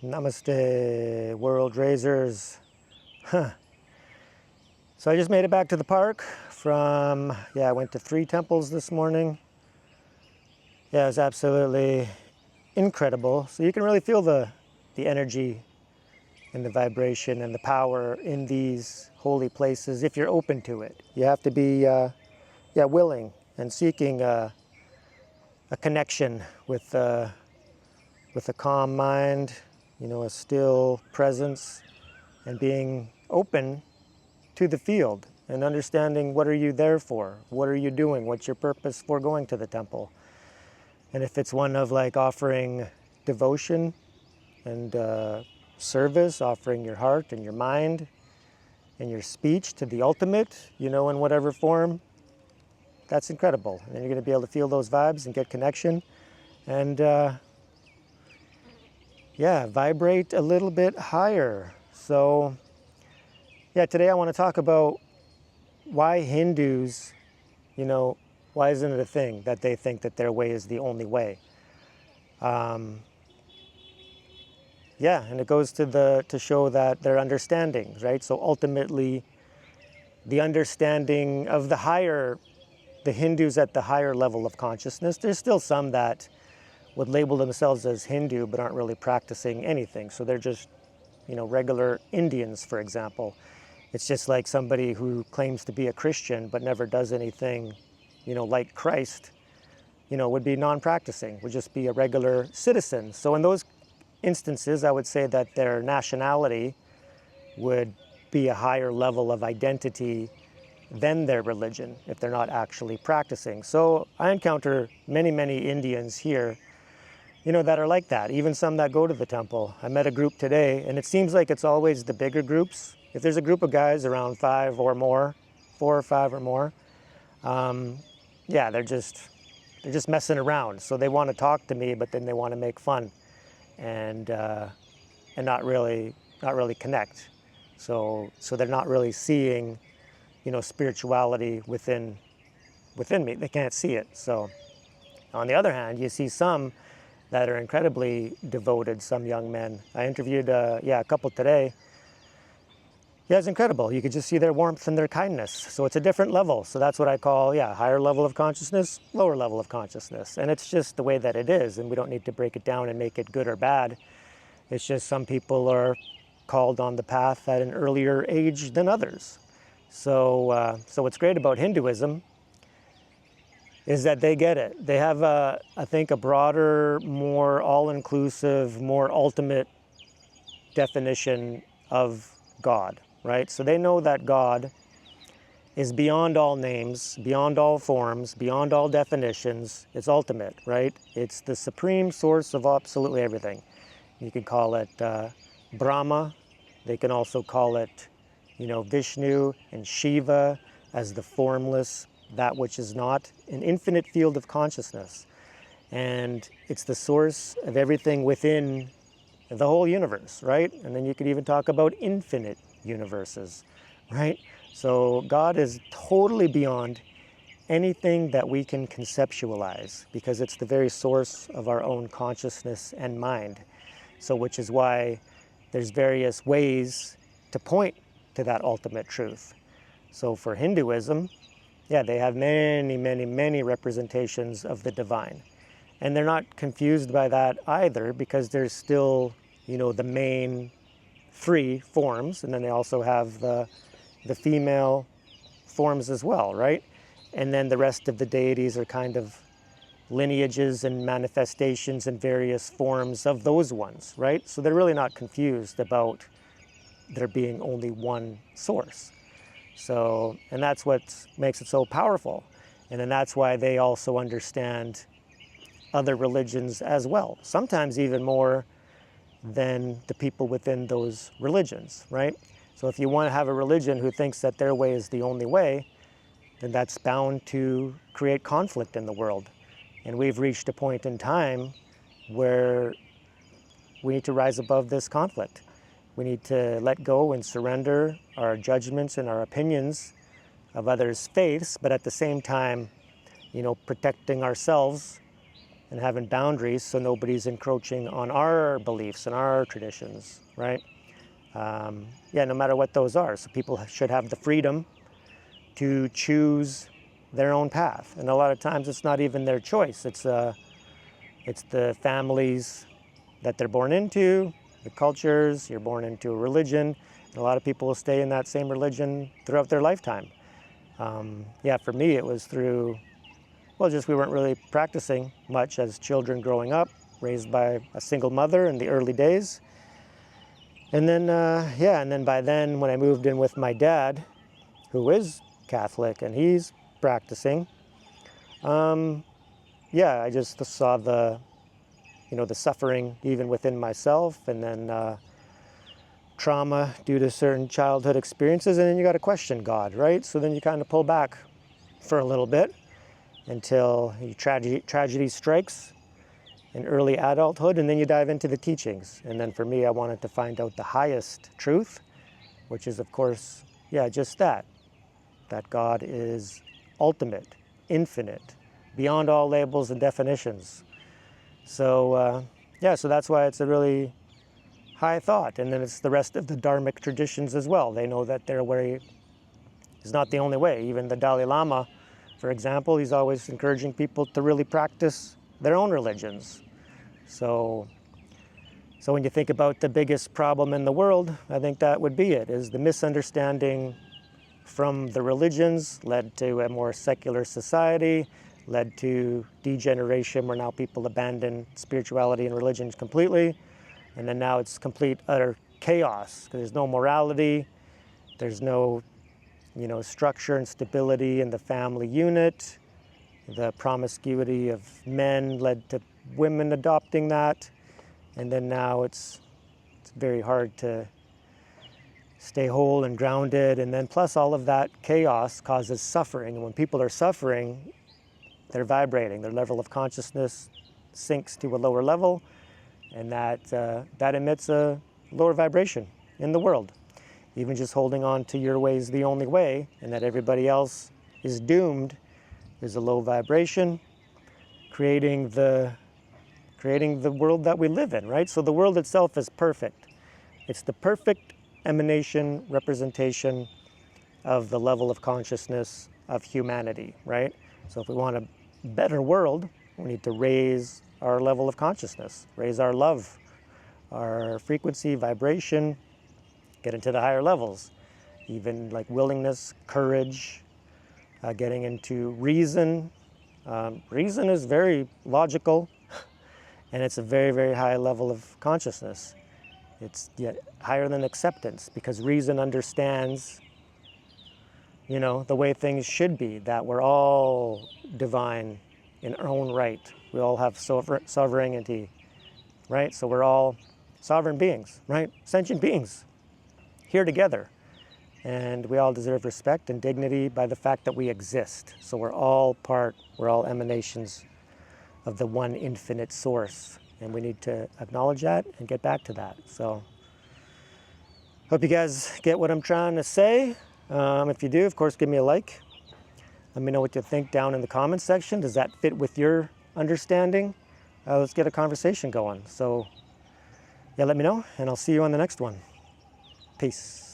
Namaste, world raisers. Huh. So I just made it back to the park from, I went to 3 temples this morning. Yeah, it was absolutely incredible. So you can really feel the energy and the vibration and the power in these holy places if you're open to it. You have to be, willing and seeking a connection with a calm mind, a still presence, and being open to the field and understanding what are you there for? What are you doing? What's your purpose for going to the temple? And if it's one of like offering devotion and service, offering your heart and your mind and your speech to the ultimate, in whatever form, that's incredible. And you're going to be able to feel those vibes and get connection and vibrate a little bit higher. So today I want to talk about why Hindus, why isn't it a thing that they think that their way is the only way? And it goes to show that their understanding, right? So ultimately, the understanding of the Hindus at the higher level of consciousness, there's still some that would label themselves as Hindu but aren't really practicing anything. So they're just, regular Indians, for example. It's just like somebody who claims to be a Christian but never does anything, like Christ, would be non-practicing, would just be a regular citizen. So in those instances, I would say that their nationality would be a higher level of identity than their religion if they're not actually practicing. So I encounter many, many Indians here, that are like that, even some that go to the temple. I met a group today, and it seems like it's always the bigger groups. If there's a group of guys around 5 or more, 4 or 5 or more, they're just messing around. So they want to talk to me, but then they want to make fun and not really connect. So they're not really seeing, spirituality within me. They can't see it. So on the other hand, you see some that are incredibly devoted, some young men. I interviewed a couple today. Yeah, it's incredible. You could just see their warmth and their kindness. So it's a different level. So that's what I call, higher level of consciousness, lower level of consciousness. And it's just the way that it is. And we don't need to break it down and make it good or bad. It's just some people are called on the path at an earlier age than others. So what's great about Hinduism is that they get it. They have, I think, a broader, more all-inclusive, more ultimate definition of God, right? So they know that God is beyond all names, beyond all forms, beyond all definitions. It's ultimate, right? It's the supreme source of absolutely everything. You could call it Brahma. They can also call it, Vishnu and Shiva as the formless, that which is not, an infinite field of consciousness. And it's the source of everything within the whole universe, right? And then you could even talk about infinite universes, right? So God is totally beyond anything that we can conceptualize because it's the very source of our own consciousness and mind. So which is why there's various ways to point to that ultimate truth. So for Hinduism, they have many, many, many representations of the divine. And they're not confused by that either because there's still, the main 3 forms, and then they also have the female forms as well, right? And then the rest of the deities are kind of lineages and manifestations and various forms of those ones, right? So they're really not confused about there being only one source. So, and that's what makes it so powerful. And then that's why they also understand other religions as well, sometimes even more than the people within those religions, right? So if you want to have a religion who thinks that their way is the only way, then that's bound to create conflict in the world. And we've reached a point in time where we need to rise above this conflict. We need to let go and surrender our judgments and our opinions of others' faiths, but at the same time, protecting ourselves and having boundaries so nobody's encroaching on our beliefs and our traditions, right? Yeah, no matter what those are. So people should have the freedom to choose their own path. And a lot of times it's not even their choice. It's the families that they're born into, the cultures, you're born into a religion. And a lot of people will stay in that same religion throughout their lifetime. Yeah, for me it was through, well, just we weren't really practicing much as children growing up, raised by a single mother in the early days. And then, yeah, and then by then when I moved in with my dad, who is Catholic and he's practicing, yeah, I just saw the suffering even within myself, and then trauma due to certain childhood experiences, and then you got to question God, right? So then you kind of pull back for a little bit until tragedy strikes in early adulthood, and then you dive into the teachings. And then for me, I wanted to find out the highest truth, which is, of course, yeah, just that God is ultimate, infinite, beyond all labels and definitions. So, yeah, so that's why it's a really high thought. And then it's the rest of the Dharmic traditions as well. They know that their way is not the only way. Even the Dalai Lama, for example, he's always encouraging people to really practice their own religions. So when you think about the biggest problem in the world, I think that would be it, is the misunderstanding from the religions led to a more secular society, led to degeneration where now people abandon spirituality and religion completely. And then now it's complete, utter chaos, because there's no morality, there's no structure and stability in the family unit. The promiscuity of men led to women adopting that. And then now it's very hard to stay whole and grounded. And then plus all of that chaos causes suffering. And when people are suffering, they're vibrating. Their level of consciousness sinks to a lower level, and that emits a lower vibration in the world. Even just holding on to your way is the only way, and that everybody else is doomed, is a low vibration, creating the world that we live in, right? So the world itself is perfect. It's the perfect emanation, representation of the level of consciousness of humanity, right? So if we want a better world, we need to raise our level of consciousness, raise our love, our frequency, vibration, get into the higher levels, even like willingness, courage, getting into reason. Reason is very logical, and it's a very, very high level of consciousness. It's yet higher than acceptance, because reason understands, the way things should be, that we're all divine in our own right. We all have sovereignty, right? So we're all sovereign beings, right? Sentient beings here together. And we all deserve respect and dignity by the fact that we exist. So we're all emanations of the one infinite source. And we need to acknowledge that and get back to that. So hope you guys get what I'm trying to say. If you do, of course, give me a like. Let me know what you think down in the comments section. Does that fit with your understanding? Let's get a conversation going. So yeah, let me know, and I'll see you on the next one. Peace.